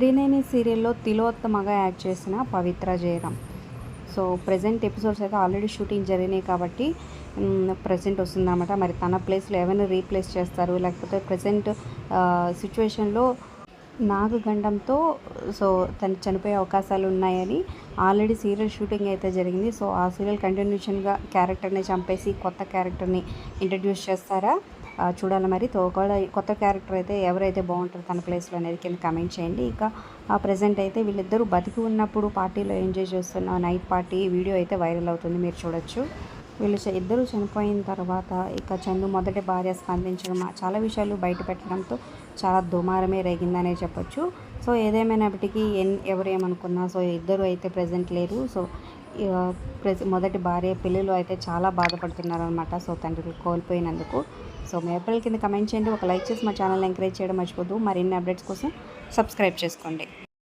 త్రినేని సీరియల్లో తిలోత్తమగా యాక్ట్ చేసిన పవిత్ర Jayaram. So present episodes అయితే ఆల్రెడీ షూటింగ్ జరిగినాయి కాబట్టి ప్రెజెంట్ వస్తుందన్నమాట. మరి తన ప్లేస్లో ఎవరిని రీప్లేస్ చేస్తారు, లేకపోతే ప్రెజెంట్ సిచ్యువేషన్లో నాగగండంతో సో తను చనిపోయే అవకాశాలు ఉన్నాయని ఆల్రెడీ సీరియల్ షూటింగ్ అయితే జరిగింది. సో ఆ సీరియల్ కంటిన్యూషన్గా క్యారెక్టర్ని చంపేసి కొత్త క్యారెక్టర్ని ఇంట్రడ్యూస్ చేస్తారా చూడాలి. మరి ఒకవేళ కొత్త క్యారెక్టర్ అయితే ఎవరైతే బాగుంటారు తన ప్లేస్లో అనేది కింద కమెంట్ చేయండి. ఇక ప్రజెంట్ అయితే వీళ్ళిద్దరూ బతికి ఉన్నప్పుడు పార్టీలో ఎంజాయ్ చేస్తున్న నైట్ పార్టీ వీడియో అయితే వైరల్ అవుతుంది, మీరు చూడొచ్చు. వీళ్ళు ఇద్దరు చనిపోయిన తర్వాత ఇక చందు మొదటి భార్య స్పందించడం, చాలా విషయాలు బయట పెట్టడంతో చాలా దుమారమే రేగిందనే చెప్పొచ్చు. సో ఏదేమైనప్పటికీ ఎవరు ఏమనుకున్నా సో ఇద్దరు అయితే ప్రజెంట్ లేరు. సో మొదటి భార్య పిల్లలు అయితే చాలా బాధపడుతున్నారు అనమాట. సో తండ్రులు కోల్పోయినందుకు. సో మీ అభిప్రాయాల కింద కమెంట్ చేయండి. ఒక లైక్ చేసి మా ఛానల్ని ఎంకరేజ్ చేయడం మర్చిపోద్దు. మరిన్ని అప్డేట్స్ కోసం సబ్స్క్రైబ్ చేసుకోండి.